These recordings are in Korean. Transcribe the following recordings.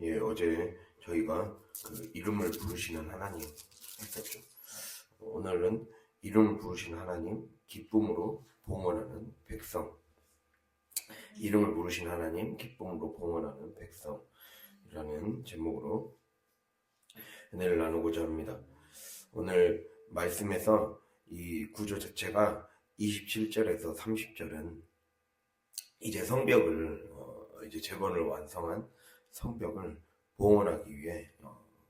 예, 어제 저희가 그 이름을 부르시는 하나님 했었죠. 오늘은 이름을 부르시는 하나님, 기쁨으로 봉헌하는 백성. 이름을 부르신 하나님, 기쁨으로 봉헌하는 백성이라는 제목으로 은혜를 나누고자 합니다. 오늘 말씀에서 이 구조 자체가 27절에서 30절은 이제 성벽을 이제 재건을 완성한 성벽을 봉헌하기 위해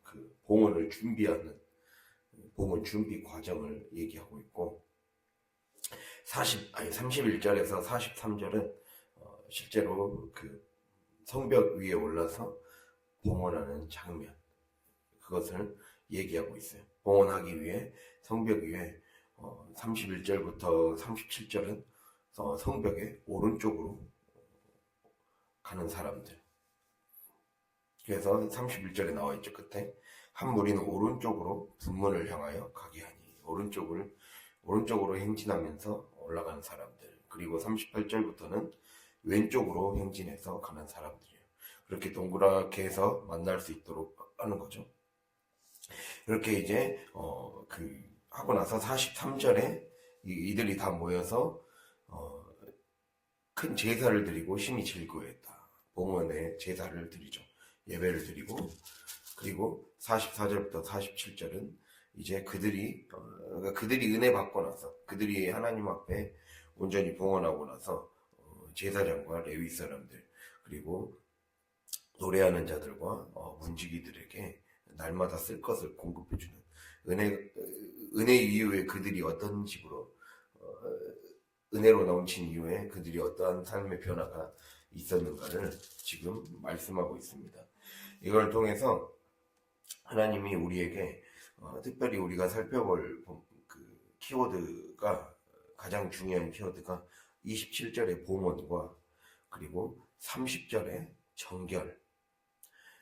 그 봉헌을 준비하는 봉헌 준비 과정을 얘기하고 있고 31절에서 43절은 실제로 그 성벽 위에 올라서 봉헌하는 장면 그것을 얘기하고 있어요. 봉헌하기 위해 성벽 위에 31절부터 37절은 성벽의 오른쪽으로 가는 사람들. 그래서 31절에 나와 있죠. 끝에 한 무리는 오른쪽으로 분문을 향하여 가게 하니 오른쪽으로 행진하면서 올라가는 사람들. 그리고 38절부터는 왼쪽으로 행진해서 가는 사람들이에요. 그렇게 동그랗게 해서 만날 수 있도록 하는 거죠. 이렇게 이제 하고 나서 43절에 이들이 다 모여서 큰 제사를 드리고 심히 즐거워했다. 봉헌의 제사를 드리죠. 예배를 드리고 그리고 44절부터 47절은 이제 그들이 은혜 받고 나서 그들이 하나님 앞에 온전히 봉헌하고 나서 제사장과 레위 사람들 그리고 노래하는 자들과 문지기들에게 날마다 쓸 것을 공급해주는 은혜 이후에 그들이 어떤 식으로 은혜로 넘친 이후에 그들이 어떠한 삶의 변화가 있었는가를 지금 말씀하고 있습니다. 이걸 통해서 하나님이 우리에게 특별히 우리가 살펴볼 그 키워드가 가장 중요한 키워드가 27절의 봉헌과 그리고 30절의 정결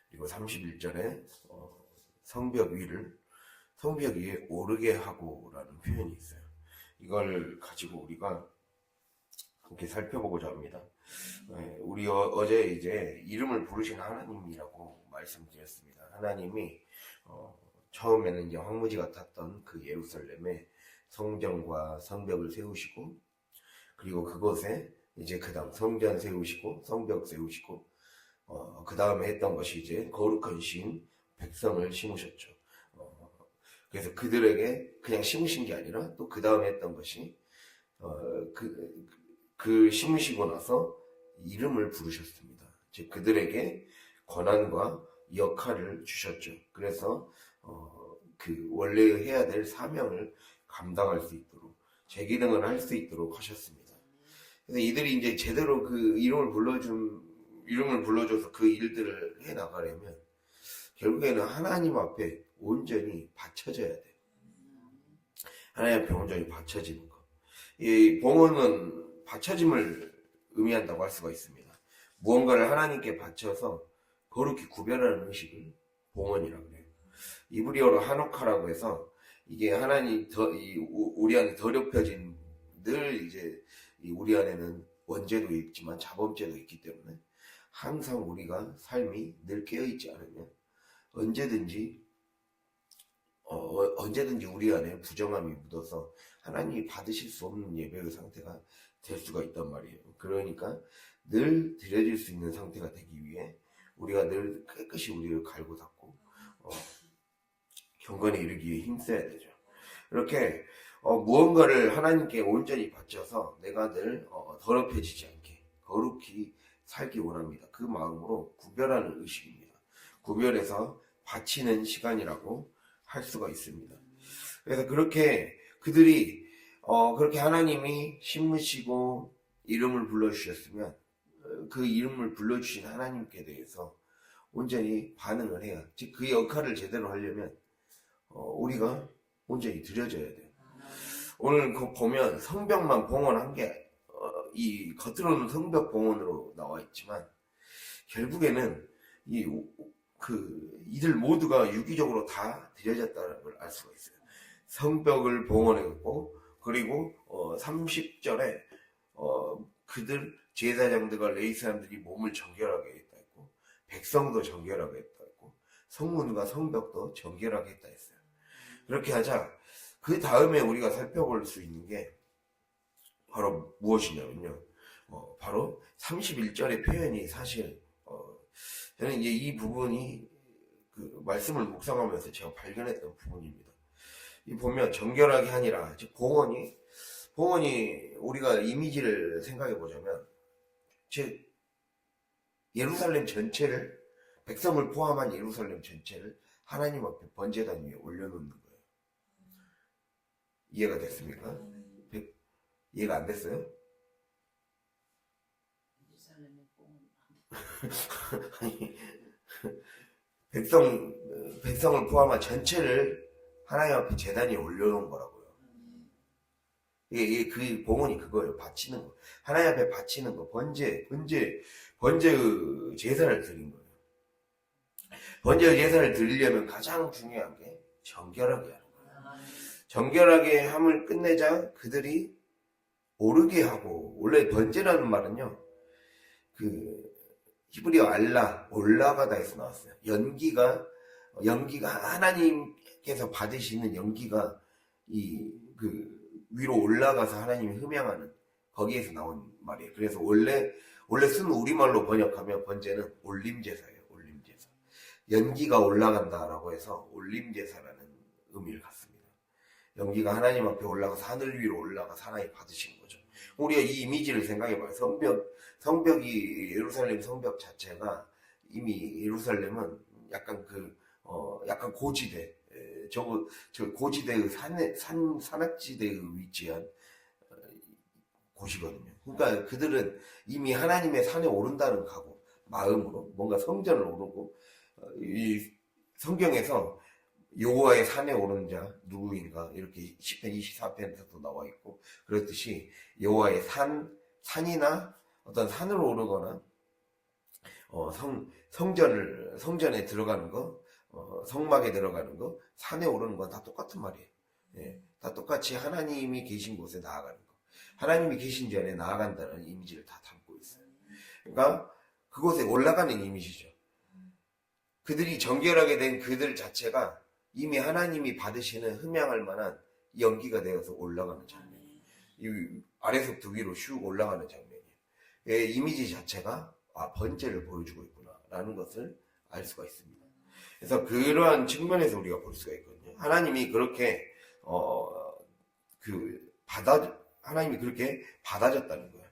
그리고 31절에 성벽 위에 오르게 하고라는 표현이 있어요. 이걸 가지고 우리가 이렇게 살펴보고자 합니다. 우리 어제 이제 이름을 부르신 하나님이라고 말씀드렸습니다. 하나님이 처음에는 이제 황무지 같았던 그 예루살렘에 성전과 성벽을 세우시고 그리고 그곳에 이제 그 다음 성전 세우시고 성벽 세우시고 그 다음에 했던 것이 이제 거룩한 신 백성을 심으셨죠. 그래서 그들에게 그냥 심으신 게 아니라 또 그 다음에 했던 것이 그 심으시고 나서 이름을 부르셨습니다. 즉 그들에게 권한과 역할을 주셨죠. 그래서 그 원래 해야 될 사명을 감당할 수 있도록 재기능을 할 수 있도록 하셨습니다. 그래서 이들이 이제 제대로 그 이름을 불러줘서 그 일들을 해 나가려면 결국에는 하나님 앞에 온전히 바쳐져야 돼요. 하나님 앞에 온전히 바쳐지는 것. 이 봉헌은 바쳐짐을 의미한다고 할 수가 있습니다. 무언가를 하나님께 바쳐서 거룩히 구별하는 의식을 봉헌이라고 해요. 이브리어로 하노카라고 해서 이게 하나님 우리 안에 더럽혀진 늘 이제 우리 안에는 원죄도 있지만 자범죄도 있기 때문에 항상 우리가 삶이 늘 깨어있지 않으면 언제든지 우리 안에 부정함이 묻어서 하나님이 받으실 수 없는 예배의 상태가 될 수가 있단 말이에요. 그러니까 늘 드려질 수 있는 상태가 되기 위해 우리가 늘 깨끗이 우리를 갈고 닦고 경건에 이르기 위해 힘써야 되죠. 이렇게 무언가를 하나님께 온전히 바쳐서 내가 늘 더럽혀지지 않게 거룩히 살기 원합니다. 그 마음으로 구별하는 의식입니다. 구별해서 바치는 시간이라고 할 수가 있습니다. 그래서 그렇게 그들이 그렇게 하나님이 심으시고 이름을 불러주셨으면 그 이름을 불러주신 하나님께 대해서 온전히 반응을 해야 즉 그 역할을 제대로 하려면 우리가 온전히 드려져야 돼요. 오늘 보면 성벽만 봉헌한 게 이 겉으로는 성벽 봉헌으로 나와 있지만 결국에는 이들 모두가 유기적으로 다 드려졌다는 걸 알 수가 있어요. 성벽을 봉헌했고 그리고 30절에 그들 제사장들과 레위 사람들이 몸을 정결하게 했다 했고 백성도 정결하게 했다 했고 성문과 성벽도 정결하게 했다 했어요. 그렇게 하자 그 다음에 우리가 살펴볼 수 있는 게 바로 무엇이냐면요. 바로 31절의 표현이 사실 저는 이제 이 부분이 그 말씀을 묵상하면서 제가 발견했던 부분입니다. 이 보면 정결하게 하니라, 즉 봉헌이 우리가 이미지를 생각해 보자면 즉 예루살렘 전체를, 백성을 포함한 예루살렘 전체를 하나님 앞에 번제단 위에 올려놓는 거예요. 이해가 됐습니까? 이해가 안 됐어요? 아니, 백성을 포함한 전체를 하나님 앞에 제단 위에 올려놓은 거라고요. 이게 그 봉헌이 그거예요. 바치는 거. 하나님 앞에 바치는 거. 번제 제사를 드린 거예요. 번제 제사를 드리려면 가장 중요한 게 정결하게 하는 거예요. 정결하게 함을 끝내자 그들이 오르게 하고, 원래 번제라는 말은요, 그 히브리어 알라, 올라가다에서 나왔어요. 연기가 하나님께서 받으시는 연기가 위로 올라가서 하나님이 흠양하는, 거기에서 나온 말이에요. 그래서 원래 쓴 우리말로 번역하면 번제는 올림제사예요. 올림제사. 연기가 올라간다라고 해서 올림제사라는 의미를 갖습니다. 연기가 하나님 앞에 올라가서 하늘 위로 올라가서 하나님 받으시는 거죠. 우리가 이 이미지를 생각해봐요. 성벽이 예루살렘 성벽 자체가, 이미 예루살렘은 약간 약간 고지대, 저 고지대의 산악지대에 위치한 곳이거든요. 그러니까 그들은 이미 하나님의 산에 오른다는 각오, 마음으로 뭔가 성전을 오르고, 이 성경에서 여호와의 산에 오른 자 누구인가 이렇게 시편 24편에서도 나와 있고, 그렇듯이 여호와의 산이나 어떤 산을 오르거나 성전에 들어가는 거, 성막에 들어가는 거, 산에 오르는 건 다 똑같은 말이에요. 예, 다 똑같이 하나님이 계신 곳에 나아가는 거, 하나님이 계신 전에 나아간다는 이미지를 다 담고 있어요. 그러니까 그곳에 올라가는 이미지죠. 그들이 정결하게 된 그들 자체가 이미 하나님이 받으시는 흠양할 만한 연기가 되어서 올라가는 장면. 이 아래서부터 위로 슉 올라가는 장면이에요. 이미지 자체가 번제를 보여주고 있구나라는 것을 알 수가 있습니다. 그래서 그러한 측면에서 우리가 볼 수가 있거든요. 하나님이 그렇게 하나님이 그렇게 받아줬다는 거예요.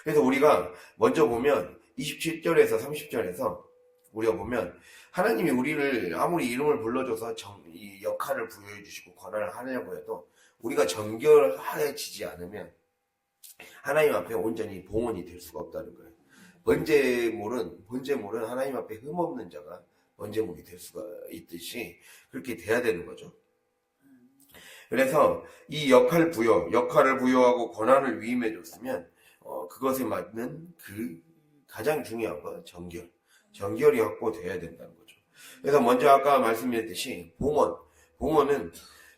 그래서 우리가 먼저 보면 27절에서 30절에서 우리가 보면 하나님이 우리를 아무리 이름을 불러줘서 이 역할을 부여해 주시고 권한을 하려고 해도 우리가 정결해지지 않으면 하나님 앞에 온전히 봉헌이 될 수가 없다는 거예요. 번제물은 하나님 앞에 흠없는 자가 번제물이 될 수가 있듯이 그렇게 돼야 되는 거죠. 그래서 이 역할을 부여하고 권한을 위임해 줬으면 그것에 맞는 그 가장 중요한 건 정결이 확보돼야 된다는 거죠. 그래서 먼저 아까 말씀드렸듯이 봉헌은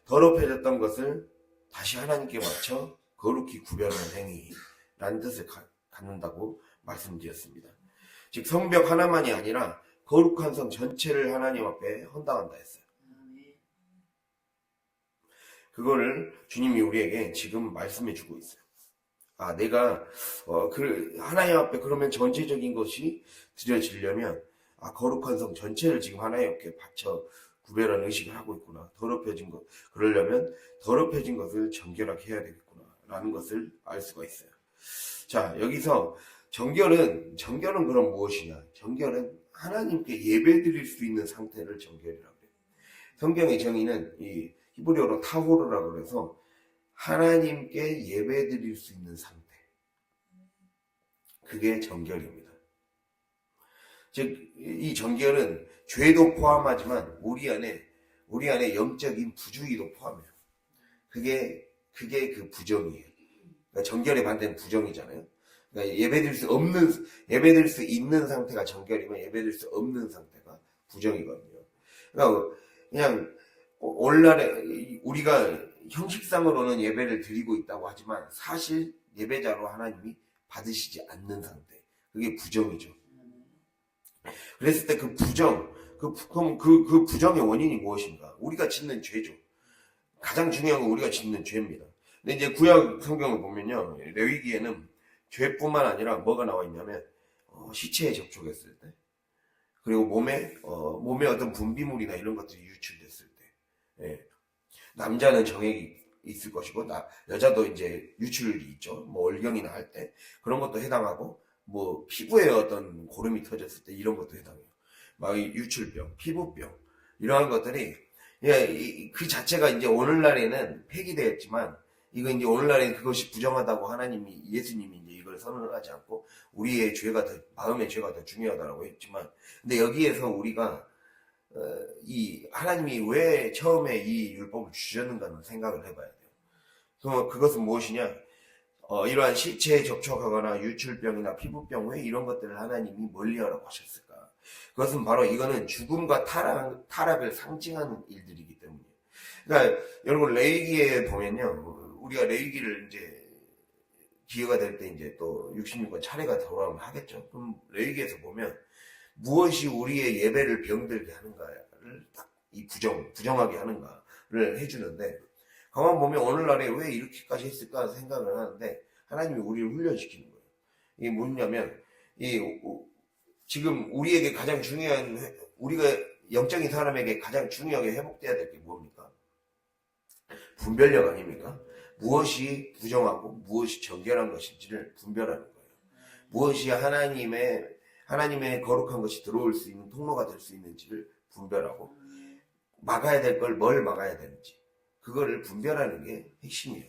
더럽혀졌던 것을 다시 하나님께 맞춰 거룩히 구별하는 행위라는 뜻을 갖는다고 말씀드렸습니다. 즉 성벽 하나만이 아니라 거룩한 성 전체를 하나님 앞에 헌당한다 했어요. 그거를 주님이 우리에게 지금 말씀해 주고 있어요. 내가 하나님 앞에 그러면 전체적인 것이 드려지려면 거룩한 성 전체를 지금 하나님 앞에 바쳐 구별하는 의식을 하고 있구나. 그러려면 더럽혀진 것을 정결하게 해야 되겠구나 라는 것을 알 수가 있어요. 자, 여기서 정결은 그럼 무엇이냐? 정결은 하나님께 예배드릴 수 있는 상태를 정결이라고 해요. 성경의 정의는 이 히브리어로 타호르라고 해서 하나님께 예배드릴 수 있는 상태, 그게 정결입니다. 즉 이 정결은 죄도 포함하지만 우리 안에 영적인 부주의도 포함해요. 그게 그 부정이에요. 그러니까 정결의 반대는 부정이잖아요. 그러니까 예배드릴 수 있는 상태가 정결이면 예배드릴 수 없는 상태가 부정이거든요. 그러니까 그냥 오늘날에 우리가 형식상으로는 예배를 드리고 있다고 하지만 사실 예배자로 하나님이 받으시지 않는 상태, 그게 부정이죠. 그랬을 때 그럼 그 부정의 원인이 무엇인가? 우리가 짓는 죄죠. 가장 중요한 건 우리가 짓는 죄입니다. 근데 이제 구약 성경을 보면요, 레위기에는 죄뿐만 아니라 뭐가 나와 있냐면 시체에 접촉했을 때, 그리고 몸에 어떤 분비물이나 이런 것들이 유출됐을 때, 예. 남자는 정액이 있을 것이고 여자도 이제 유출이 있죠. 뭐 월경이나 할 때 그런 것도 해당하고, 뭐 피부에 어떤 고름이 터졌을 때 이런 것도 해당해요. 막 유출병, 피부병 이러한 것들이, 예, 그 자체가 이제 오늘날에는 폐기되었지만, 이거 이제 오늘날에는 그것이 부정하다고 예수님이 이제 이걸 선언을 하지 않고 우리의 마음의 죄가 더 중요하다고 했지만, 근데 여기에서 우리가 이 하나님이 왜 처음에 이 율법을 주셨는가는 생각을 해봐야 돼요. 그것은 무엇이냐? 이러한 시체에 접촉하거나 유출병이나 피부병, 왜 이런 것들을 하나님이 멀리하라고 하셨을까? 그것은 바로 이거는 죽음과 타락을 상징하는 일들이기 때문이에요. 그러니까 여러분, 레위기에 보면요, 우리가 레위기를 이제 기회가 될 때 이제 또 66번 차례가 돌아오면 하겠죠. 그럼 레위기에서 보면 무엇이 우리의 예배를 병들게 하는가를 딱 이 부정하게 하는가를 해주는데, 가만 보면 오늘날에 왜 이렇게까지 했을까 생각을 하는데, 하나님이 우리를 훈련시키는 거예요. 이게 뭐냐면, 지금 우리에게 가장 중요한, 우리가 영적인 사람에게 가장 중요하게 회복돼야 될 게 뭡니까? 분별력 아닙니까? 무엇이 부정하고 무엇이 정결한 것인지를 분별하는 거예요. 무엇이 하나님의 거룩한 것이 들어올 수 있는 통로가 될 수 있는지를 분별하고, 막아야 될 걸 뭘 막아야 되는지, 그거를 분별하는 게 핵심이에요.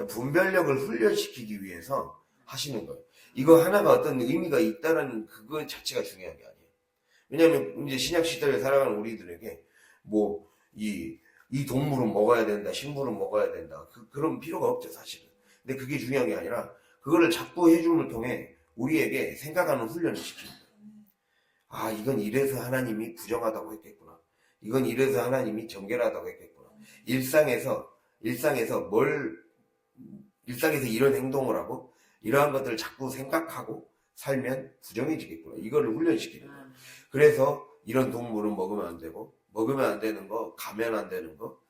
분별력을 훈련시키기 위해서 하시는 거예요. 이거 하나가 어떤 의미가 있다라는 그거 자체가 중요한 게 아니에요. 왜냐하면 이제 신약 시대를 살아가는 우리들에게 이 동물은 먹어야 된다, 식물은 먹어야 된다, 그런 필요가 없죠, 사실은. 근데 그게 중요한 게 아니라 그거를 자꾸 해줌을 통해 우리에게 생각하는 훈련을 시키는 거예요. 아, 이건 이래서 하나님이 부정하다고 했겠구나. 이건 이래서 하나님이 정결하다고 했겠구나. 일상에서 이런 행동을 하고 이러한 것들을 자꾸 생각하고 살면 부정해지겠구나. 이거를 훈련시키는 거예요. 그래서 이런 동물은 먹으면 안 되고, 먹으면 안 되는 거, 가면 안 되는 거,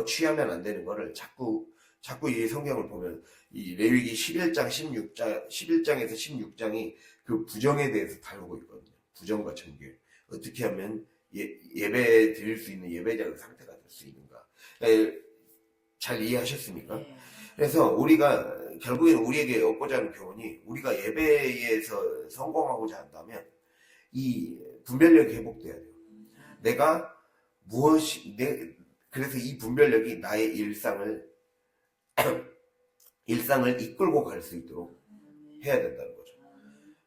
취하면 안 되는 거를 자꾸 이 성경을 보면, 이 레위기 11장에서 16장이 그 부정에 대해서 다루고 있거든요. 부정과 정결. 어떻게 하면 예배 드릴 수 있는 예배자의 상태가 될 수 있는가. 잘 이해하셨습니까? 네. 그래서 우리가 결국에는 우리에게 얻고자 하는 교훈이, 우리가 예배에서 성공하고자 한다면 이 분별력이 회복돼야 돼요. 그래서 이 분별력이 나의 일상을 이끌고 갈 수 있도록 해야 된다는 거죠.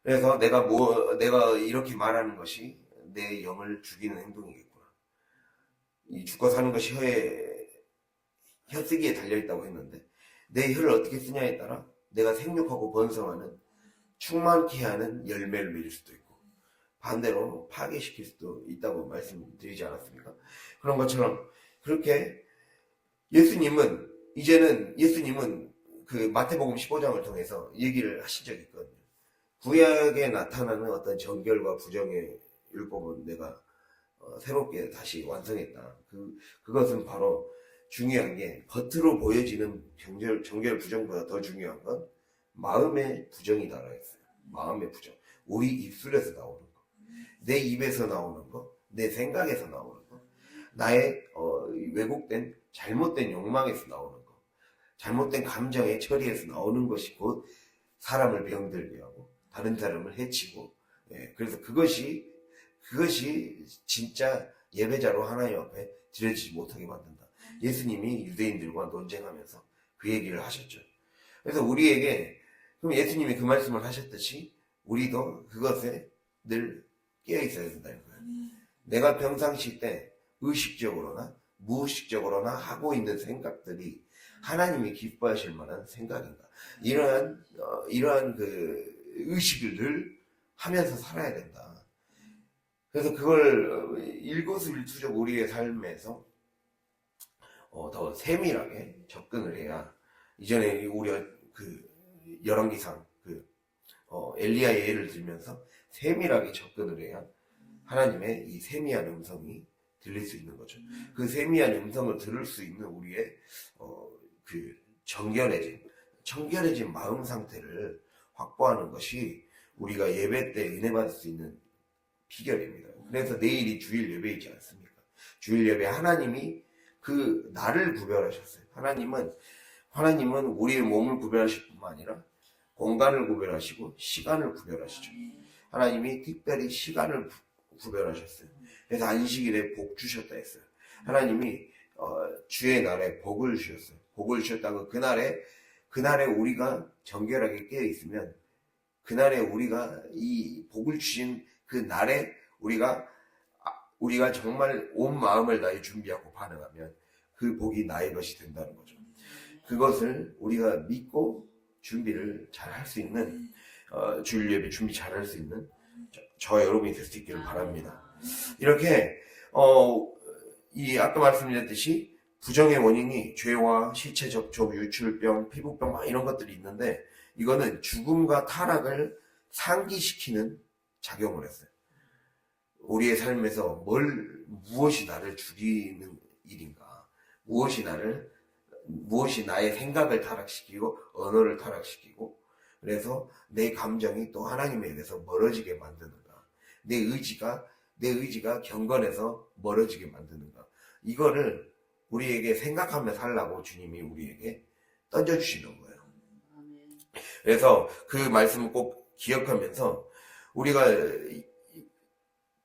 그래서 내가 이렇게 말하는 것이 내 영을 죽이는 행동이겠구나. 이 죽고 사는 것이 혀쓰기에 달려있다고 했는데, 내 혀를 어떻게 쓰냐에 따라 내가 생육하고 번성하는, 충만케 하는 열매를 맺을 수도 있고, 반대로 파괴시킬 수도 있다고 말씀드리지 않았습니까? 그런 것처럼, 그렇게 예수님은 그 마태복음 15장을 통해서 얘기를 하신 적이 있거든요. 구약에 나타나는 어떤 정결과 부정의 율법은 내가 새롭게 다시 완성했다. 그것은 바로 중요한 게, 겉으로 보여지는 정결 부정보다 더 중요한 건 마음의 부정이다라고 했어요. 마음의 부정. 우리 입술에서 나오는 거, 내 입에서 나오는 거, 내 생각에서 나오는 거, 나의 왜곡된 잘못된 욕망에서 나오는 거, 잘못된 감정의 처리에서 나오는 것이 곧 사람을 병들게 하고 다른 사람을 해치고, 그래서 그것이 진짜 예배자로 하나님 앞에 드려지지 못하게 만든다. 예수님이 유대인들과 논쟁하면서 그 얘기를 하셨죠. 그래서 우리에게, 그럼 예수님이 그 말씀을 하셨듯이 우리도 그것에 늘 깨어 있어야 된다는 거예요. 내가 평상시 때 의식적으로나 무의식적으로나 하고 있는 생각들이 하나님이 기뻐하실 만한 생각인가, 이러한 그 의식을 늘 하면서 살아야 된다. 그래서 그걸 일거수일투족 우리의 삶에서 더 세밀하게 접근을 해야, 이전에 우리가 그 열왕기상 엘리야의 예를 들면서 세밀하게 접근을 해야 하나님의 이 세미한 음성이 들릴 수 있는 거죠. 그 세미한 음성을 들을 수 있는 우리의 그 청결해진 마음 상태를 확보하는 것이 우리가 예배 때 은혜 받을 수 있는 비결입니다. 그래서 내일이 주일 예배이지 않습니까? 주일 예배 하나님이 그 나를 구별하셨어요. 하나님은 우리의 몸을 구별하실 뿐만 아니라 공간을 구별하시고 시간을 구별하시죠. 하나님이 특별히 시간을 구별하셨어요. 그래서 안식일에 복 주셨다 했어요. 하나님이 주의 날에 복을 주셨어요. 복을 주셨다고 그날에 우리가 정결하게 깨어 있으면 그날에 우리가 이 복을 주신 그 날에 우리가 정말 온 마음을 다해 준비하고 반응하면 그 복이 나의 것이 된다는 거죠. 그것을 우리가 믿고 준비를 잘 할 수 있는 주일 예배 준비 잘 할 수 있는 저와 여러분이 될 수 있기를 바랍니다. 이렇게 이 아까 말씀드렸듯이 부정의 원인이 죄와 시체 접촉, 유출병, 피부병 막 이런 것들이 있는데 이거는 죽음과 타락을 상기시키는 작용을 했어요. 우리의 삶에서 무엇이 나를 죽이는 일인가? 무엇이 나의 생각을 타락시키고 언어를 타락시키고 그래서 내 감정이 또 하나님에 대해서 멀어지게 만드는가? 내 의지가 경건해서 멀어지게 만드는가? 이거를 우리에게 생각하며 살라고 주님이 우리에게 던져주시는 거예요. 그래서 그 말씀을 꼭 기억하면서 우리가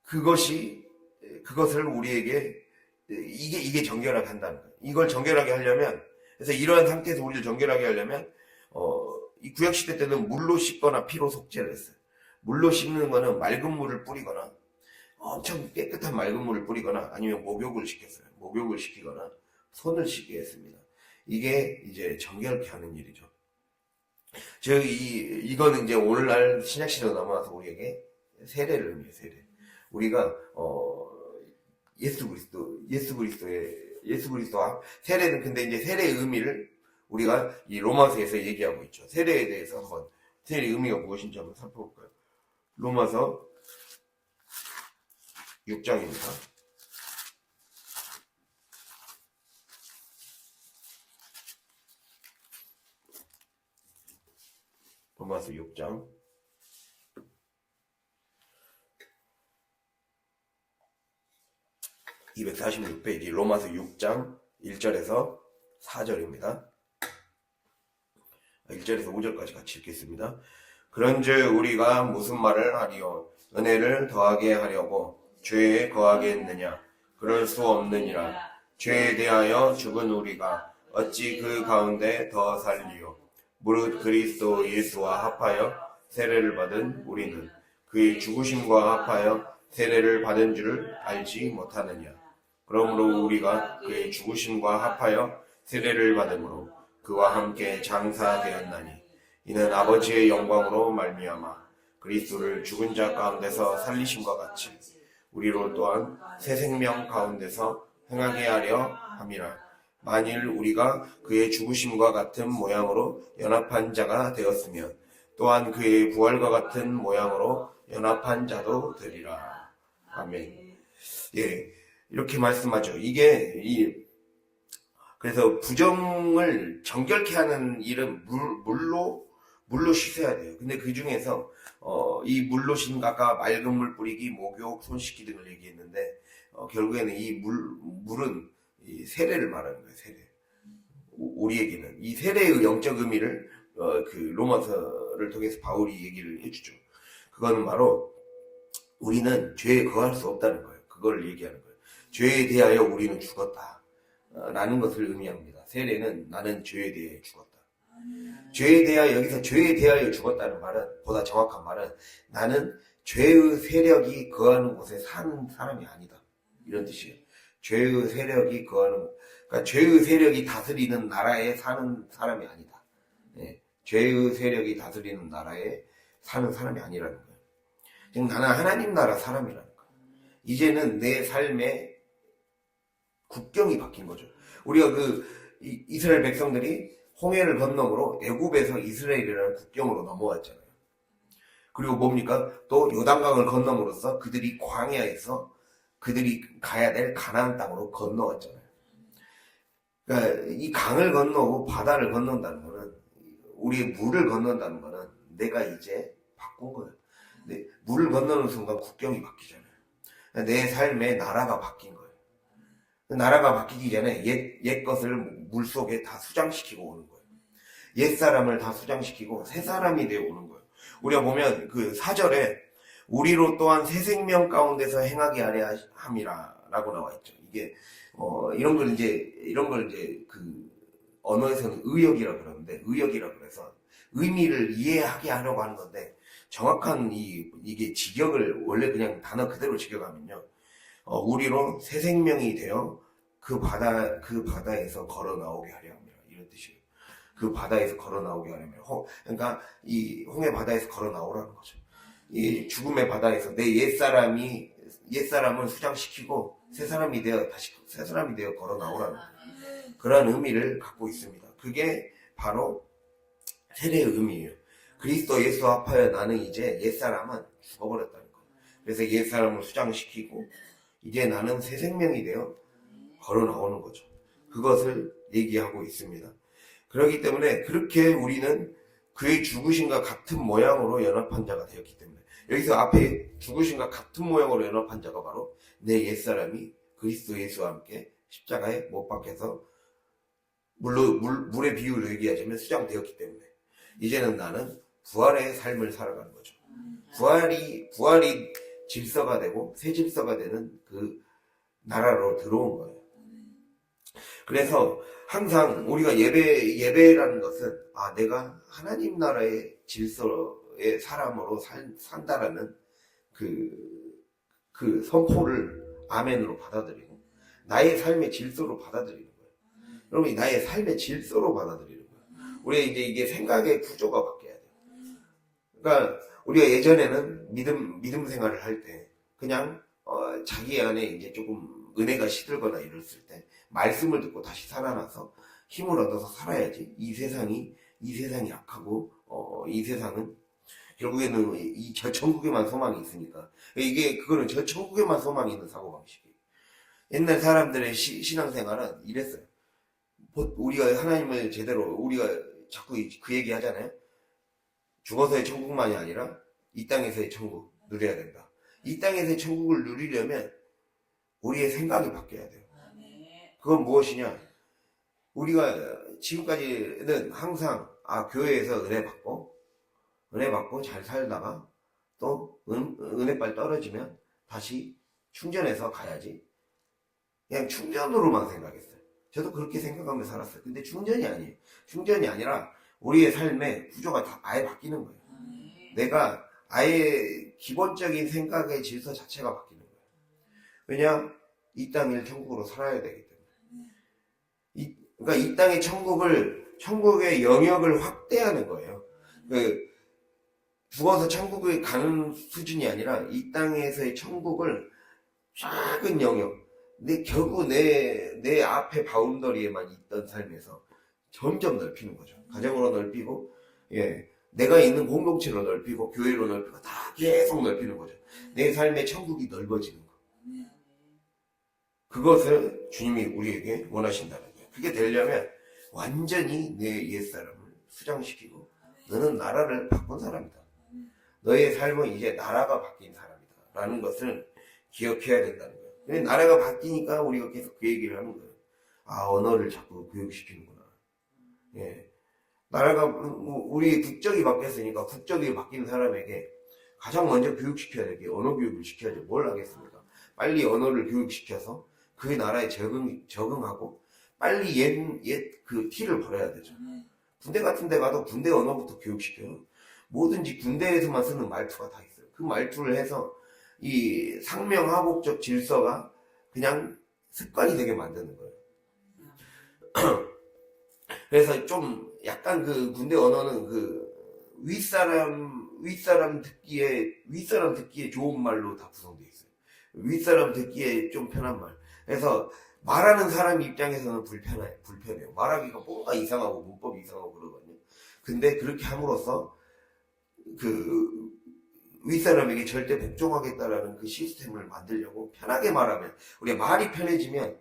그것을 우리에게 이게 정결하게 한다는 거예요. 이걸 정결하게 하려면 그래서 이러한 상태에서 우리를 정결하게 하려면 이 구약시대 때는 물로 씻거나 피로 속죄를 했어요. 물로 씻는 거는 맑은 물을 뿌리거나 엄청 깨끗한 맑은 물을 뿌리거나 아니면 목욕을 시켰어요. 목욕을 시키거나 손을 씻게 했습니다. 이게 이제 정결케 하는 일이죠. 즉 이거는 이제 오늘날 신약시대로 넘어와서 우리에게 세례를 의미해요. 세례. 우리가 예수 그리스도와 세례는 근데 이제 세례의 의미를 우리가 이 로마서에서 얘기하고 있죠. 세례에 대해서 한번 세례의 의미가 무엇인지 한번 살펴볼까요? 로마서 6장입니다. 로마서 6장 246페이지 로마서 6장 1절에서 4절입니다. 1절에서 5절까지 같이 읽겠습니다. 그런즉 우리가 무슨 말을 하리요? 은혜를 더하게 하려고 죄에 거하겠느냐? 그럴 수 없느니라. 죄에 대하여 죽은 우리가 어찌 그 가운데 더 살리요? 무릇 그리스도 예수와 합하여 세례를 받은 우리는 그의 죽으심과 합하여 세례를 받은 줄을 알지 못하느냐? 그러므로 우리가 그의 죽으심과 합하여 세례를 받음으로 그와 함께 장사되었나니 이는 아버지의 영광으로 말미암아 그리스도를 죽은 자 가운데서 살리심과 같이 우리로 또한 새 생명 가운데서 행하게 하려 함이라. 만일 우리가 그의 죽으심과 같은 모양으로 연합한 자가 되었으면 또한 그의 부활과 같은 모양으로 연합한 자도 되리라. 아멘. 예, 이렇게 말씀하죠. 그래서 부정을 정결케 하는 일은 물로 씻어야 돼요. 근데 그 중에서 이 물로 씻는 아까 맑은 물 뿌리기, 목욕, 손 씻기 등을 얘기했는데 결국에는 이 물은 이 세례를 말하는 거예요. 세례. 우리에게는 이 세례의 영적 의미를 그 로마서를 통해서 바울이 얘기를 해주죠. 그거는 바로 우리는 죄에 거할 수 없다는 거예요. 그걸 얘기하는 거예요. 죄에 대하여 우리는 죽었다 라는 것을 의미합니다. 세례는 나는 죄에 대해 죽었다. 여기서 죄에 대하여 죽었다는 말은, 보다 정확한 말은 나는 죄의 세력이 거하는 곳에 사는 사람이 아니다, 이런 뜻이에요. 죄의 세력이 그러니까 죄의 세력이 다스리는 나라에 사는 사람이 아니다. 네. 죄의 세력이 다스리는 나라에 사는 사람이 아니라는 거예요. 지금 나는 하나님 나라 사람이라는 거예요. 이제는 내 삶의 국경이 바뀐 거죠. 우리가 이스라엘 백성들이 홍해를 건너므로 애굽에서 이스라엘이라는 국경으로 넘어왔잖아요. 그리고 뭡니까? 또 요단강을 건너므로써 그들이 광야에서 그들이 가야 될 가나안 땅으로 건너왔잖아요. 그러니까 이 강을 건너고 바다를 건넌다는 거는, 우리의 물을 건넌다는 거는 내가 이제 바꾼 거예요. 근데 물을 건너는 순간 국경이 바뀌잖아요. 내 삶의 나라가 바뀐 거예요. 나라가 바뀌기 전에 옛 것을 물 속에 다 수장시키고 오는 거예요. 옛 사람을 다 수장시키고 새 사람이 되어 오는 거예요. 우리가 보면 그 4절에 우리로 또한 새 생명 가운데서 행하게 하려 함이라라고 나와 있죠. 이게 이런 걸 이제 그 언어에서는 의역이라 그러는데, 의역이라 그래서 의미를 이해하게 하려고 하는 건데, 정확한 이게 직역을 원래 그냥 단어 그대로 직역하면요, 우리로 새 생명이 되어 그 바다에서 걸어 나오게 하려 합니다. 이런 뜻이에요. 그 바다에서 걸어 나오게 하려면, 그러니까 이 홍해 바다에서 걸어 나오라는 거죠. 이 죽음의 바다에서 내 옛사람을 수장시키고 새 사람이 되어 걸어 나오라는 그런 의미를 갖고 있습니다. 그게 바로 세례의 의미예요. 그리스도 예수 합하여 나는 이제 옛사람은 죽어버렸다는 거예요. 그래서 옛사람을 수장시키고 이제 나는 새 생명이 되어 걸어 나오는 거죠. 그것을 얘기하고 있습니다. 그렇기 때문에 그렇게 우리는 그의 죽으심과 같은 모양으로 연합한 자가 되었기 때문에, 여기서 앞에 죽으심과 같은 모양으로 연합한 자가 바로 내 옛사람이 그리스도 예수와 함께 십자가에 못 박혀서 물의 비유를 얘기하자면 수장되었기 때문에 이제는 나는 부활의 삶을 살아가는 거죠. 부활이 질서가 되고 새 질서가 되는 그 나라로 들어온 거예요. 그래서 항상 우리가 예배라는 것은, 내가 하나님 나라의 질서의 사람으로 산다라는 그 선포를 아멘으로 받아들이고 나의 삶의 질서로 받아들이는 거예요. 여러분, 나의 삶의 질서로 받아들이는 거예요. 우리가 이제 이게 생각의 구조가 바뀌어야 돼요. 그러니까 우리가 예전에는 믿음 생활을 할 때 그냥 자기 안에 이제 조금 은혜가 시들거나 이랬을 때 말씀을 듣고 다시 살아나서 힘을 얻어서 살아야지. 이 세상이 약하고 이 세상은 결국에는 이 저천국에만 소망이 있으니까, 그거는 저천국에만 소망이 있는 사고방식이에요. 옛날 사람들의 신앙생활은 이랬어요. 우리가 하나님을 제대로, 우리가 자꾸 그 얘기 하잖아요. 죽어서의 천국만이 아니라 이 땅에서의 천국 누려야 된다. 이 땅에서의 천국을 누리려면 우리의 생각이 바뀌어야 돼요. 그건 무엇이냐? 우리가 지금까지는 항상 교회에서 은혜 받고 잘 살다가 또 은혜빨 떨어지면 다시 충전해서 가야지. 그냥 충전으로만 생각했어요. 저도 그렇게 생각하면서 살았어요. 근데 충전이 아니에요. 충전이 아니라 우리의 삶의 구조가 다 아예 바뀌는 거예요. 내가 아예 기본적인 생각의 질서 자체가 바뀌는 거예요. 왜냐? 이 땅을 천국으로 살아야 되기 때문에. 그러니까 이 땅의 천국의 영역을 확대하는 거예요. 죽어서 천국에 가는 수준이 아니라 이 땅에서의 천국을 작은 영역, 결국 내 앞에 바운더리에만 있던 삶에서 점점 넓히는 거죠. 가정으로 넓히고, 내가 있는 공동체로 넓히고, 교회로 넓히고, 다 계속 넓히는 거죠. 내 삶의 천국이 넓어지는 거. 그것을 주님이 우리에게 원하신다는 거예요. 그게 되려면 완전히 내 옛사람을 수장시키고, 너는 나라를 바꾼 사람이다. 너의 삶은 이제 나라가 바뀐 사람이다. 라는 것을 기억해야 된다는 거예요. 근데 나라가 바뀌니까 우리가 계속 그 얘기를 하는 거예요. 언어를 자꾸 교육시키는구나. 나라가, 우리 국적이 바뀌었으니까 국적이 바뀐 사람에게 가장 먼저 교육시켜야 될 게 언어 교육을 시켜야죠. 뭘 하겠습니까? 빨리 언어를 교육시켜서 그 나라에 적응하고 빨리 그 티를 벌여야 되죠. 군대 같은 데 가도 군대 언어부터 교육시켜요. 뭐든지 군대에서만 쓰는 말투가 다 있어요. 그 말투를 해서 이 상명하복적 질서가 그냥 습관이 되게 만드는 거예요. 그래서 좀 약간 그 군대 언어는 그 윗사람 듣기에 좋은 말로 다 구성되어 있어요. 윗사람 듣기에 좀 편한 말. 그래서 말하는 사람 입장에서는 불편해요. 말하기가 뭔가 이상하고 문법이 이상하고 그러거든요. 근데 그렇게 함으로써 윗사람에게 절대 복종하겠다라는 그 시스템을 만들려고 편하게 말하면 우리가 말이 편해지면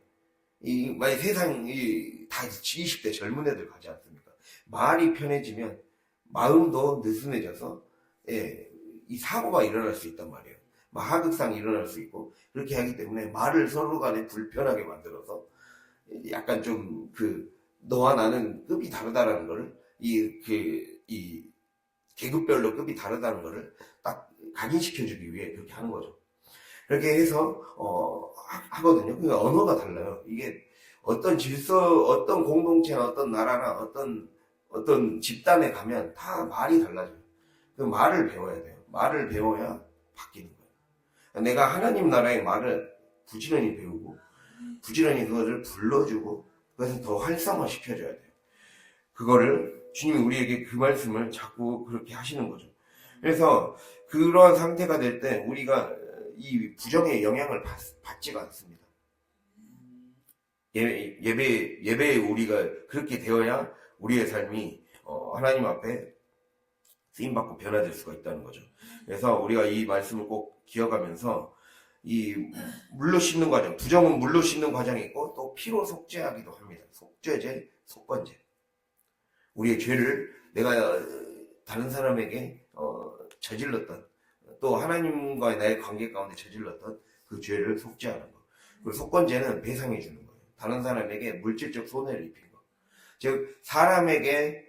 만약 세상이 다 20대 젊은 애들 가지 않습니까? 말이 편해지면 마음도 느슨해져서 이 사고가 일어날 수 있단 말이에요. 하극상이 일어날 수 있고 그렇게 하기 때문에 말을 서로 간에 불편하게 만들어서 약간 좀 너와 나는 급이 다르다라는 거를 이 계급별로 급이 다르다는 거를 딱 각인시켜주기 위해 그렇게 하는 거죠. 그렇게 해서 하거든요. 그러니까 언어가 달라요. 이게 어떤 질서, 어떤 공동체나 어떤 나라나 어떤 집단에 가면 다 말이 달라져요. 그 말을 배워야 돼요. 말을 배워야 바뀌는 거예요. 내가 하나님 나라의 말을 부지런히 배우고 부지런히 그것을 불러주고 그것을 더 활성화 시켜줘야 돼요. 그거를 주님이 우리에게 그 말씀을 자꾸 그렇게 하시는 거죠. 그래서 그러한 상태가 될 때 우리가 이 부정의 영향을 받지가 않습니다. 예배에 우리가 그렇게 되어야 우리의 삶이 하나님 앞에 쓰임받고 변화될 수가 있다는 거죠. 그래서 우리가 이 말씀을 꼭 기억하면서 이 물로 씻는 과정, 부정은 물로 씻는 과정이 있고 또 피로 속죄하기도 합니다. 속죄제, 속건제. 우리의 죄를 내가 다른 사람에게 저질렀던 또 하나님과의 나의 관계 가운데 저질렀던 그 죄를 속죄하는 거. 그리고 속건제는 배상해 주는 거예요. 다른 사람에게 물질적 손해를 입힌 거. 즉 사람에게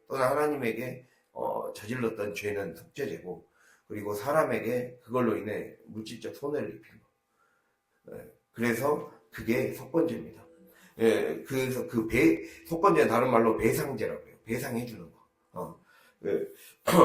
또는 하나님에게 저질렀던 죄는 속죄제고 그리고 사람에게 그걸로 인해 물질적 손해를 입힌 거. 그래서 그게 속건제입니다. 그래서 속건제는 다른 말로 배상제라고 해요. 배상해 주는 거.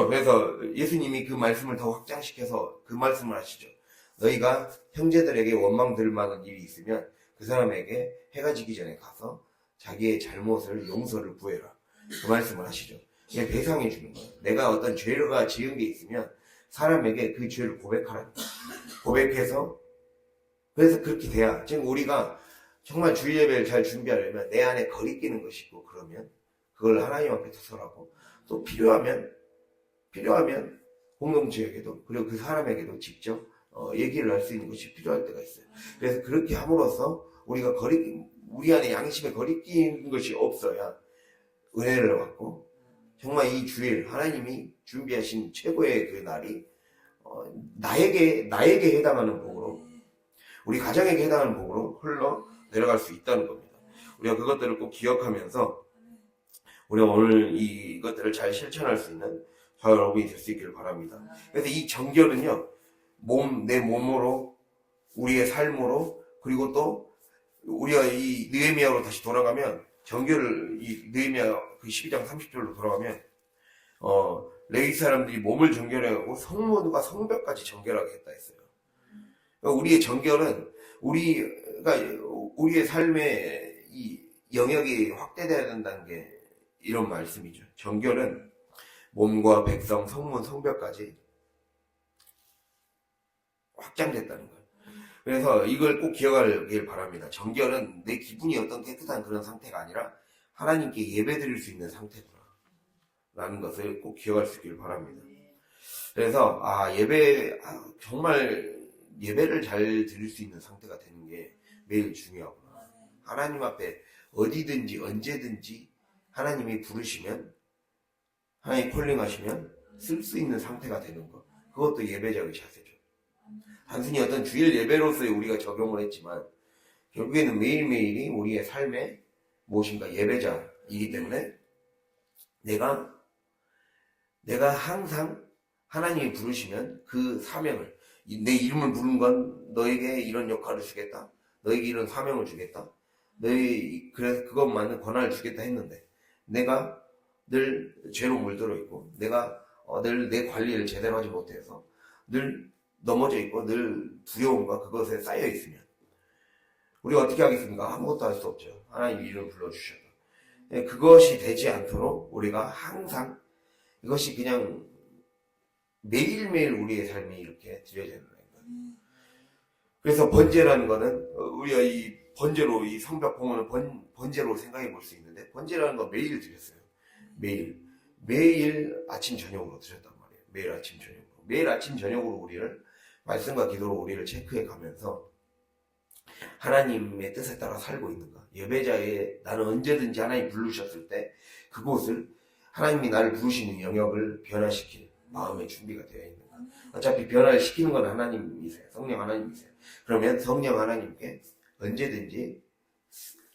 그래서 예수님이 그 말씀을 더 확장시켜서 그 말씀을 하시죠. 너희가 형제들에게 원망 들 만한 일이 있으면 그 사람에게 해가 지기 전에 가서 자기의 잘못을 용서를 구해라. 그 말씀을 하시죠. 이게 배상해 주는 거예요. 내가 어떤 죄가 지은 게 있으면 사람에게 그 죄를 고백하라는 거예요. 고백해서 그래서 그렇게 돼야 지금 우리가 정말 주일 예배를 잘 준비하려면 내 안에 거리끼는 것이 있고 그러면 그걸 하나님 앞에 투설하고 또 필요하면 공동체에게도 그리고 그 사람에게도 직접 얘기를 할 수 있는 것이 필요할 때가 있어요. 그래서 그렇게 함으로써 우리가 우리 안에 양심에 거리끼는 것이 없어야 은혜를 받고 정말 이 주일 하나님이 준비하신 최고의 그 날이 나에게 해당하는 복으로 우리 가정에게 해당하는 복으로 흘러 내려갈 수 있다는 겁니다. 우리가 그것들을 꼭 기억하면서 우리가 오늘 이것들을 잘 실천할 수 있는 저와 여러분이 될 수 있기를 바랍니다. 그래서 이 정결은요, 내 몸으로, 우리의 삶으로, 그리고 또 우리가 이 느헤미야로 다시 돌아가면 정결을 이 느헤미야 그 12장 30절로 돌아가면 레위 사람들이 몸을 정결해가고 성문과 성벽까지 정결하게 했다 했어요. 그러니까 우리의 정결은 우리의 삶의 이 영역이 확대돼야 된다는 게 이런 말씀이죠. 정결은 몸과 백성, 성문, 성벽까지 확장됐다는 거예요. 그래서 이걸 꼭 기억하길 바랍니다. 정결은 내 기분이 어떤 깨끗한 그런 상태가 아니라 하나님께 예배드릴 수 있는 상태구나 라는 것을 꼭 기억할 수 있길 바랍니다. 그래서 정말 예배를 잘 드릴 수 있는 상태가 되는 게 매일 중요하구나. 하나님 앞에 어디든지 언제든지 하나님이 부르시면 하나님 콜링하시면 쓸 수 있는 상태가 되는 것, 그것도 예배자의 자세죠. 단순히 어떤 주일 예배로서의 우리가 적용을 했지만 결국에는 매일매일이 우리의 삶의 무엇인가 예배자이기 때문에 내가 항상 하나님이 부르시면 그 사명을, 내 이름을 부른 건 너에게 이런 역할을 주겠다, 너에게 이런 사명을 주겠다, 그래서 그것만은 권한을 주겠다 했는데 내가 늘 죄로 물들어 있고 내가 늘 내 관리를 제대로 하지 못해서 늘 넘어져 있고 늘 두려움과 그것에 쌓여 있으면 우리가 어떻게 하겠습니까? 아무것도 할 수 없죠. 하나님 이름을 불러주셔도. 그것이 되지 않도록 우리가 항상 이것이 그냥 매일매일 우리의 삶이 이렇게 드려져야 된다는 거예요. 그래서 번제라는 거는 우리가 이 번제로 이 성벽 공헌을 번제로 생각해 볼 수 있는데 번제라는 건 매일 드렸어요. 매일 매일 아침 저녁으로 드렸단 말이에요. 매일 아침 저녁으로. 매일 아침 저녁으로 우리를 말씀과 기도로 우리를 체크해 가면서 하나님의 뜻에 따라 살고 있는가. 예배자에 나는 언제든지 하나님 부르셨을 때 그곳을 하나님이 나를 부르시는 영역을 변화시킬 마음의 준비가 되어 있는가. 어차피 변화를 시키는 건 하나님이세요. 성령 하나님이세요. 그러면 성령 하나님께 언제든지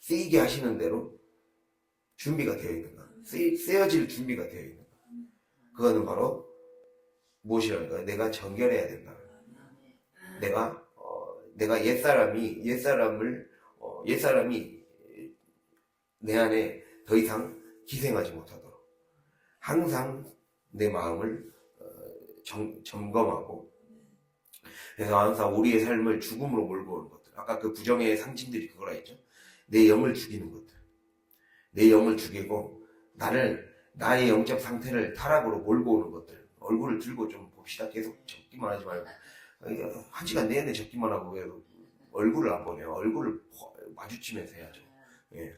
쓰이게 하시는 대로 준비가 되어 있는가. 쓰여질 준비가 되어 있는가. 그거는 바로 무엇이랄까요? 내가 정결해야 된다. 내가 옛사람이 내 안에 더 이상 기생하지 못하도록 항상 내 마음을 점검하고, 그래서 항상 우리의 삶을 죽음으로 몰고 오는 것들, 아까 그 부정의 상징들이 그거라 했죠. 내 영을 죽이는 것들, 내 영을 죽이고 나의 영적 상태를 타락으로 몰고 오는 것들. 얼굴을 들고 좀 봅시다. 계속 적기만 하지 말고, 1시간 내내 적기만 하고 왜 얼굴을 안 보내요? 얼굴을 마주치면서 해야죠. 예.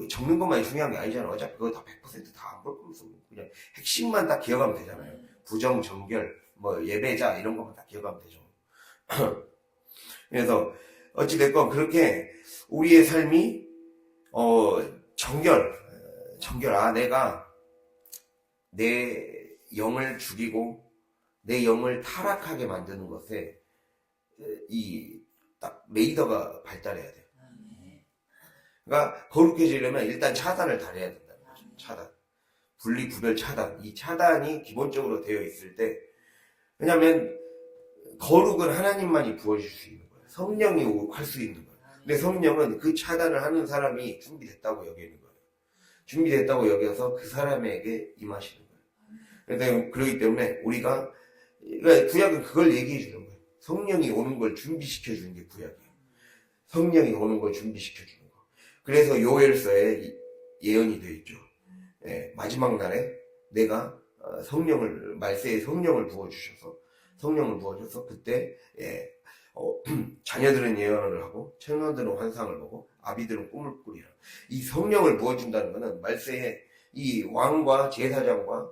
적는 것만이 중요한 게 아니잖아요. 어차피 그거 다 100% 다 안 볼 거면서 그냥 핵심만 딱 기억하면 되잖아요. 부정, 정결, 예배자 이런 것만 다 기억하면 되죠. 그래서 어찌됐건 그렇게 우리의 삶이 정결, 내가 내 영을 죽이고 내 영을 타락하게 만드는 것에 딱 레이더가 발달해야 돼요. 그러니까 거룩해지려면 일단 차단을 달해야 된다는 거죠. 차단. 분리, 구별, 차단. 이 차단이 기본적으로 되어 있을 때, 왜냐면 거룩은 하나님만이 부어줄 수 있는 거예요. 성령이 할 수 있는 거예요. 근데 성령은 그 차단을 하는 사람이 준비됐다고 여기는 거예요. 준비됐다고 여겨서 그 사람에게 임하시는 거예요. 그렇기 때문에 그러니까 구약은 그걸 얘기해 주는 거예요. 성령이 오는 걸 준비시켜 주는 게 구약이에요. 성령이 오는 걸 준비시켜 주는 거. 그래서 요엘서에 예언이 되어 있죠. 예, 마지막 날에 내가 말세에 성령을 부어주셔서 그때 자녀들은 예언을 하고 청년들은 환상을 보고 아비들은 꿈을 꾸리라. 이 성령을 부어준다는 것은 말세에 이 왕과 제사장과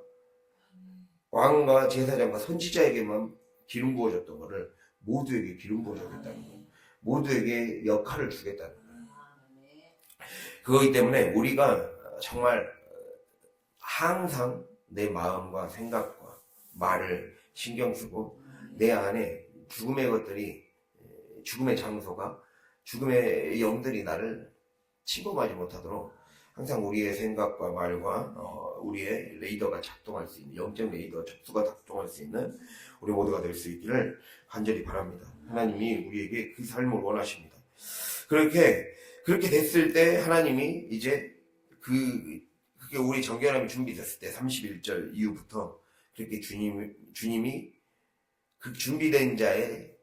선지자에게만 기름 부어줬던 거를 모두에게 기름 부어주겠다는 거예요. 모두에게 역할을 주겠다는 거예요. 그거기 때문에 우리가 정말 항상 내 마음과 생각과 말을 신경 쓰고 내 안에 죽음의 장소가, 죽음의 영들이 나를 침범하지 못하도록 항상 우리의 생각과 말과 우리의 레이더가 작동할 수 있는, 영적 레이더 접수가 작동할 수 있는 우리 모두가 될 수 있기를 간절히 바랍니다. 하나님이 우리에게 그 삶을 원하십니다. 그렇게 됐을 때 하나님이 이제 그게 우리 정결함이 준비됐을 때 31절 이후부터 그렇게 주님이 그 준비된 자의,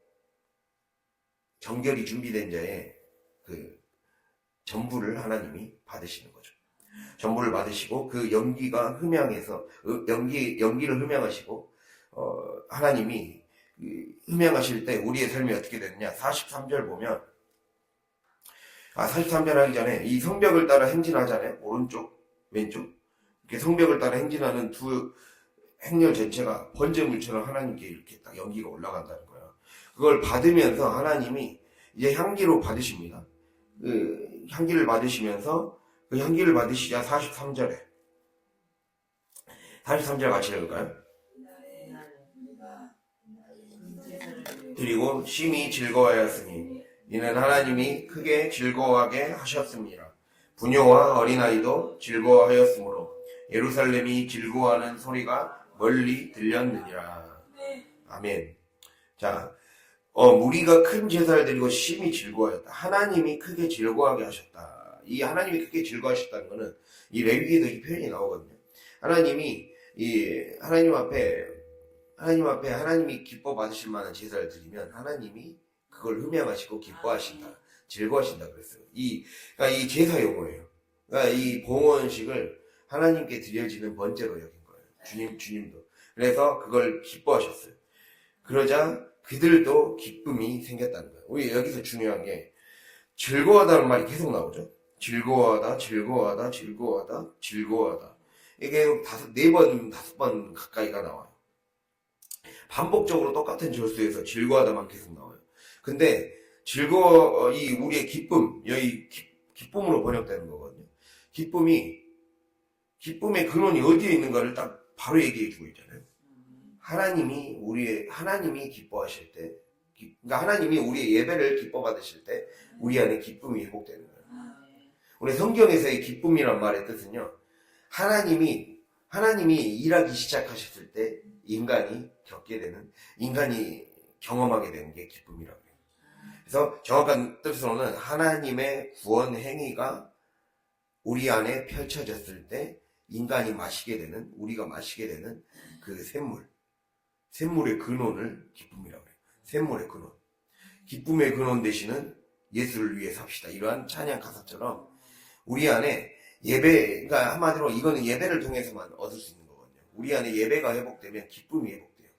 정결이 준비된 자의 그 전부를 하나님이 받으시는 거죠. 전부를 받으시고 그 연기가 흠양해서 연기를 흠양하시고 하나님이 흠양하실 때 우리의 삶이 어떻게 되느냐. 43절 보면 43절 하기 전에 이 성벽을 따라 행진하잖아요. 오른쪽 왼쪽 이렇게 성벽을 따라 행진하는 두 행렬 전체가 번제물처럼 하나님께 이렇게 딱 연기가 올라간다는 거예요. 그걸 받으면서 하나님이 이제 향기로 받으십니다. 그 향기를 받으시면서 그 향기를 받으시자 43절 같이 읽을까요? 그리고 심히 즐거워하였으니 이는 하나님이 크게 즐거워하게 하셨습니다. 부녀와 어린아이도 즐거워하였으므로 예루살렘이 즐거워하는 소리가 멀리 들렸느니라. 아멘. 자, 우리가 큰 제사를 드리고 심히 즐거워하였다. 하나님이 크게 즐거워하게 하셨다. 이 하나님이 크게 즐거워하셨다는 것은 이 레위기에도 이 표현이 나오거든요. 하나님이 하나님 앞에 하나님이 기뻐 받으실 만한 제사를 드리면 하나님이 그걸 흠양하시고 기뻐하신다, 즐거워하신다 그랬어요. 그러니까 이 제사 용어예요. 그러니까 이 봉헌식을 하나님께 드려지는 번제로 여긴 거예요. 주님도. 그래서 그걸 기뻐하셨어요. 그러자 그들도 기쁨이 생겼다는 거예요. 우리 여기서 중요한 게 즐거워하다는 말이 계속 나오죠. 즐거워하다. 이게 네 번, 다섯 번 가까이가 나와요. 반복적으로 똑같은 절수에서 즐거워하다만 계속 나와요. 근데 이 우리의 기쁨, 여기 기쁨으로 번역되는 거거든요. 기쁨의 근원이 어디에 있는가를 딱 바로 얘기해 주고 있잖아요. 하나님이 기뻐하실 때, 그러니까 하나님이 우리의 예배를 기뻐 받으실 때, 우리 안에 기쁨이 회복되는 거예요. 우리 성경에서의 기쁨이란 말의 뜻은요, 하나님이 일하기 시작하셨을 때, 인간이 경험하게 되는 게 기쁨이라고 해요. 그래서 정확한 뜻으로는 하나님의 구원 행위가 우리 안에 펼쳐졌을 때, 우리가 마시게 되는 그 샘물의 근원을 기쁨이라고 해요. 샘물의 근원. 기쁨의 근원 되시는 예수를 위해 삽시다. 이러한 찬양 가사처럼 우리 안에 그러니까 한마디로 이거는 예배를 통해서만 얻을 수 있는 거거든요. 우리 안에 예배가 회복되면 기쁨이 회복돼요.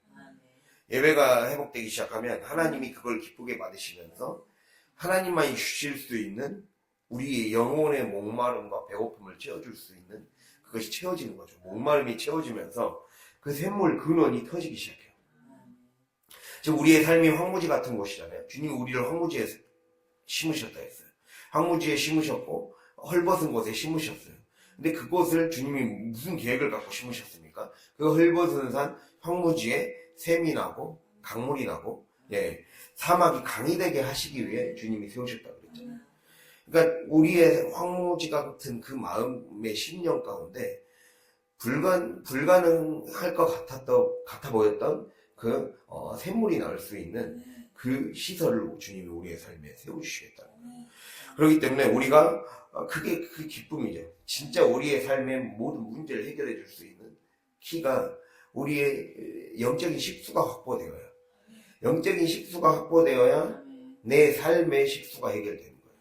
예배가 회복되기 시작하면 하나님이 그걸 기쁘게 받으시면서 하나님만이 주실 수 있는 우리의 영혼의 목마름과 배고픔을 채워줄 수 있는 그것이 채워지는 거죠. 목마름이 채워지면서 그 샘물 근원이 터지기 시작해요. 지금 우리의 삶이 황무지 같은 곳이잖아요. 주님이 우리를 황무지에 심으셨다 했어요. 황무지에 심으셨고 헐벗은 곳에 심으셨어요. 근데 그곳을 주님이 무슨 계획을 갖고 심으셨습니까? 그 헐벗은 산 황무지에 샘이 나고 강물이 나고 사막이 강이 되게 하시기 위해 주님이 세우셨다고 그랬잖아요. 그러니까 우리의 황무지 같은 그 마음의 심령 가운데 불가능할 것 같아 보였던 그 샘물이 나올 수 있는 그 시설을 주님이 우리의 삶에 세워주시겠다는 거예요. 그렇기 때문에 우리가 그게 그 기쁨이죠. 진짜 우리의 삶의 모든 문제를 해결해 줄 수 있는 키가 우리의 영적인 식수가 확보되어야, 영적인 식수가 확보되어야 내 삶의 식수가 해결되는 거예요.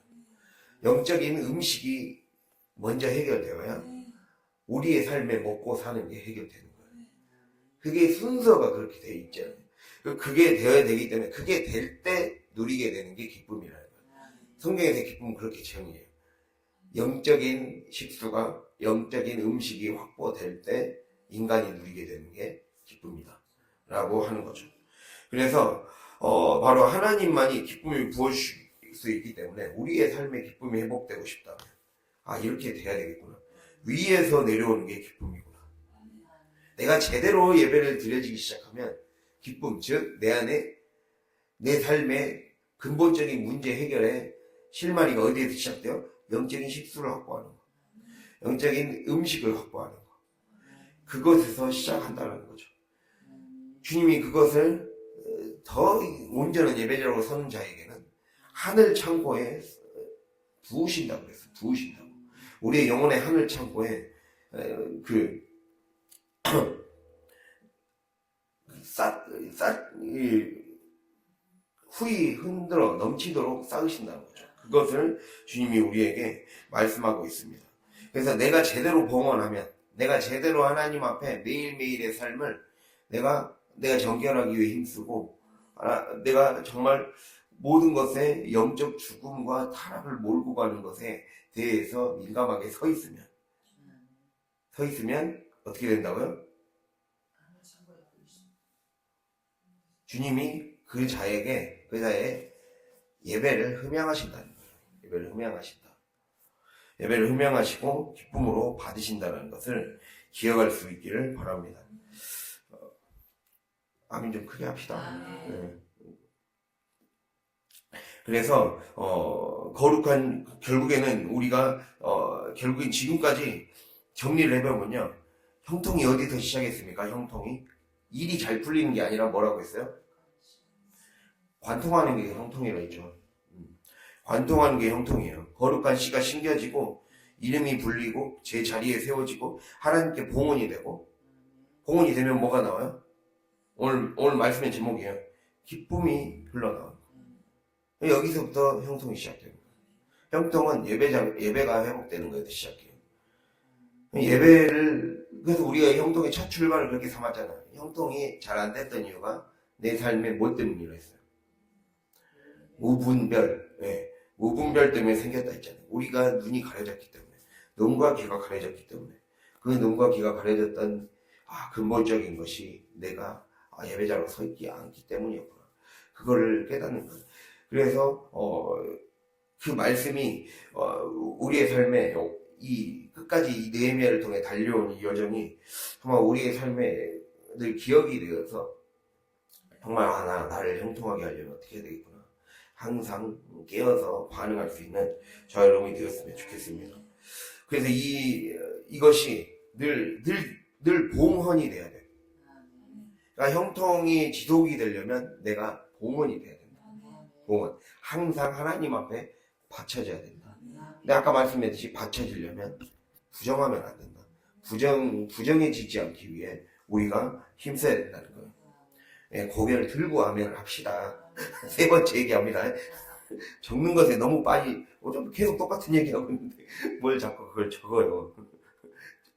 영적인 음식이 먼저 해결되어야 우리의 삶에 먹고 사는 게 해결되는 거예요. 그게 순서가 그렇게 돼 있잖아요. 그게 되어야 되기 때문에 그게 될 때 누리게 되는 게 기쁨이라는 거예요. 성경에서 기쁨은 그렇게 정의해요. 영적인 식수가, 영적인 음식이 확보될 때 인간이 누리게 되는 게 기쁨이다 라고 하는 거죠. 그래서 바로 하나님만이 기쁨을 부어주실 수 있기 때문에 우리의 삶의 기쁨이 회복되고 싶다면 이렇게 돼야 되겠구나. 위에서 내려오는 게 기쁨이구나. 내가 제대로 예배를 드려지기 시작하면 기쁨, 즉 내 안에 내 삶의 근본적인 문제 해결의 실마리가 어디에서 시작돼요? 영적인 식수를 확보하는 거, 영적인 음식을 확보하는 거, 그것에서 시작한다는 거죠. 주님이 그것을 더 온전한 예배자로 서는 자에게는 하늘 창고에 부으신다고 그랬어요. 부으신다고. 우리의 영혼의 하늘 창고에 후이 흔들어 넘치도록 쌓으신다는 거죠. 그것을 주님이 우리에게 말씀하고 있습니다. 그래서 내가 제대로 봉헌하면, 내가 제대로 하나님 앞에 매일매일의 삶을 내가 정결하기 위해 힘쓰고, 내가 정말 모든 것에 영적 죽음과 타락을 몰고 가는 것에 대해서 민감하게 서 있으면 어떻게 된다고요? 주님이 그 자의 예배를 흠양하신다는 거예요. 예배를 흠양하시고 기쁨으로 받으신다는 것을 기억할 수 있기를 바랍니다. 아멘 좀 크게 합시다. 네. 그래서 결국에는 우리가 결국엔 지금까지 정리를 해보면요, 형통이 어디서 시작했습니까? 형통이 일이 잘 풀리는 게 아니라 뭐라고 했어요? 관통하는 게 형통이라고 했죠. 관통하는 게 형통이에요. 거룩한 씨가 심겨지고 이름이 불리고 제 자리에 세워지고 하나님께 봉헌이 되고, 봉헌이 되면 뭐가 나와요? 오늘 말씀의 제목이에요. 기쁨이 흘러나와요. 여기서부터 형통이 시작돼요. 형통은 예배가 회복되는 거에서 시작해요. 그래서 우리가 형통의 첫 출발을 그렇게 삼았잖아요. 형통이 잘 안 됐던 이유가 내 삶에 뭐 때문이라 했어요? 무분별 때문에 생겼다 했잖아요. 우리가 눈이 가려졌기 때문에, 눈과 귀가 가려졌기 때문에. 그 눈과 귀가 가려졌던 근본적인 것이 내가 예배자로 서 있지 않기 때문이었구나. 그거를 깨닫는 거예요. 그래서 그 말씀이 우리의 삶에 끝까지 이 느헤미야를 통해 달려온 이 여정이 정말 우리의 삶에 늘 기억이 되어서 정말 나를 형통하게 하려면 어떻게 해야 되겠구나. 항상 깨어서 반응할 수 있는 저와 여러분이 되었으면 좋겠습니다. 그래서 이것이 늘 봉헌이 돼야 돼. 그러니까 형통이 지속이 되려면 내가 봉헌이 돼야 된다. 봉헌. 항상 하나님 앞에 바쳐져야 된다. 근데 아까 말씀했듯이 바쳐지려면 부정하면 안 된다. 부정해지지 않기 위해 우리가 힘써야 된다는 거예요. 예, 고개를 들고 하면 합시다. 세 번째 얘기합니다. 적는 것에 너무 빨리, 좀 계속 똑같은 얘기하고 있는데, 뭘 자꾸 그걸 적어요.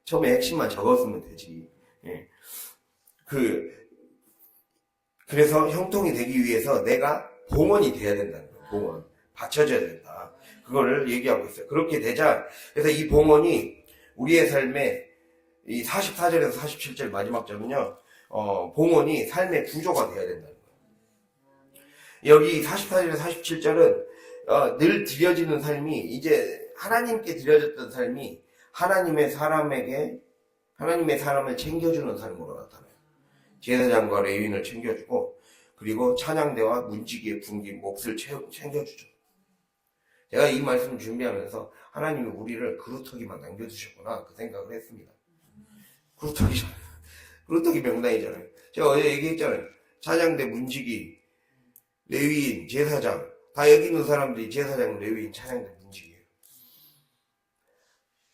처음에 핵심만 적었으면 되지. 예. 그래서 형통이 되기 위해서 내가 봉헌이 돼야 된다는 거예요. 봉헌. 받쳐져야 된다. 그거를 얘기하고 있어요. 그렇게 되자, 그래서 이 봉헌이 우리의 삶에 이 44절에서 47절 마지막 절은요, 봉헌이 삶의 구조가 돼야 된다는 거예요. 여기 44절에서 47절은 늘 드려지는 삶이 이제 하나님께 드려졌던 삶이 하나님의 사람을 챙겨주는 삶으로 나타나요. 제사장과 레위인을 챙겨주고 그리고 찬양대와 문지기의 분긴 몫을 챙겨주죠. 제가 이 말씀을 준비하면서 하나님이 우리를 그루터기만 남겨두셨구나 그 생각을 했습니다. 그루터기 명단이잖아요. 제가 어제 얘기했잖아요. 찬양대, 문지기, 레위인, 제사장 다 여기 있는 사람들이 제사장, 레위인, 찬양대, 문지기예요.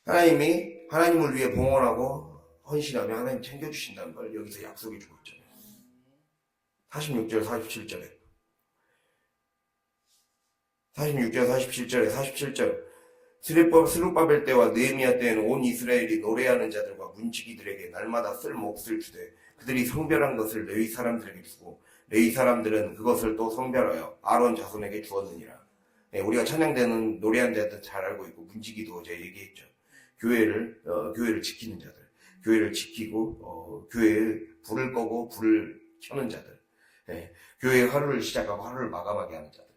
하나님이 하나님을 위해 봉헌하고 헌신하며 하나님 챙겨주신다는 걸 여기서 약속해 주고 있잖아요. 46절, 47절에 47절 스룹바벨 때와 느헤미야 때에는 온 이스라엘이 노래하는 자들과 문지기들에게 날마다 쓸 몫을 주되 그들이 성별한 것을 레위 사람들에게 주고 레위 사람들은 그것을 또 성별하여 아론 자손에게 주었느니라. 네, 우리가 찬양대는 노래하는 자들 잘 알고 있고 문지기도 어제 얘기했죠. 교회를 지키는 자들, 교회를 지키고 교회에 불을 꺼고 불을 켜는 자들, 네, 교회의 하루를 시작하고 하루를 마감하게 하는 자들.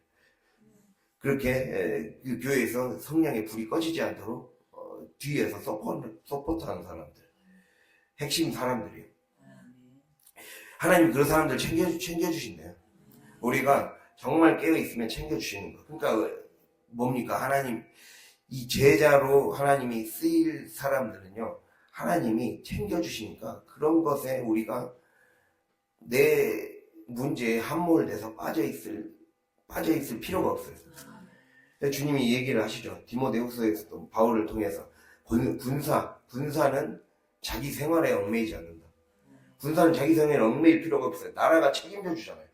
그렇게 그 교회에서 성령의 불이 꺼지지 않도록 뒤에서 서포트하는 사람들, 핵심 사람들이에요. 하나님 그 사람들 챙겨주신대요. 우리가 정말 깨어있으면 챙겨주시는 거. 그러니까 뭡니까? 하나님 이 제자로 하나님이 쓰일 사람들은요, 하나님이 챙겨주시니까 그런 것에 우리가 내 문제에 함몰돼서 빠져있을 필요가 없어요. 주님이 얘기를 하시죠. 디모데후서에서도 바울을 통해서 군사는 자기 생활에 얽매이지 않는다. 군사는 자기 생활에 얽매일 필요가 없어요. 나라가 책임져 주잖아요.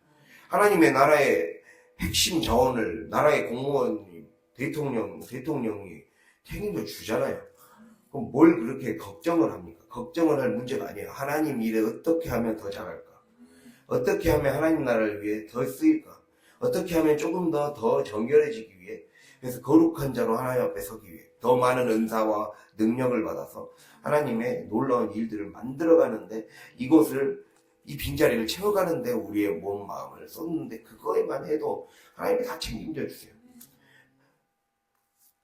하나님의 나라의 핵심 자원을 나라의 공무원이 대통령이 책임져 주잖아요. 그럼 뭘 그렇게 걱정을 합니까? 걱정을 할 문제가 아니에요. 하나님 일에 어떻게 하면 더 잘할까? 어떻게 하면 하나님 나라를 위해 더 쓰일까? 어떻게 하면 조금 더 정결해지기 위해, 그래서 거룩한 자로 하나님 앞에 서기 위해 더 많은 은사와 능력을 받아서 하나님의 놀라운 일들을 만들어가는데, 이 빈자리를 채워가는데 우리의 몸 마음을 쏟는데, 그거에만 해도 하나님이 다 책임져 주세요.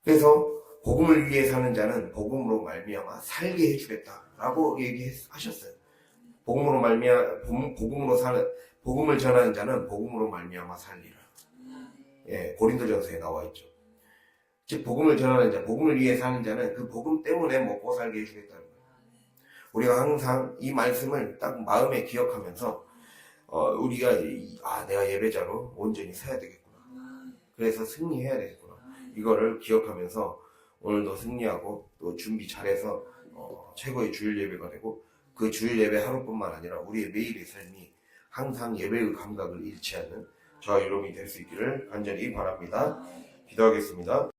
그래서 복음을 위해 사는 자는 복음으로 말미암아 살게 해주겠다라고 얘기하셨어요. 복음을 전하는 자는 복음으로 말미암아 살리라. 예, 고린도전서에 나와 있죠. 즉 복음을 전하는 자, 복음을 위해 사는 자는 그 복음 때문에 먹고 살게 해주겠다는 거예요. 우리가 항상 이 말씀을 딱 마음에 기억하면서 우리가 내가 예배자로 온전히 서야 되겠구나. 그래서 승리해야 되겠구나. 이거를 기억하면서 오늘도 승리하고 또 준비 잘해서 최고의 주일 예배가 되고, 그 주일 예배 하루뿐만 아니라 우리의 매일의 삶이 항상 예배의 감각을 잃지 않는 저와 여러분이 될 수 있기를 간절히 바랍니다. 기도하겠습니다.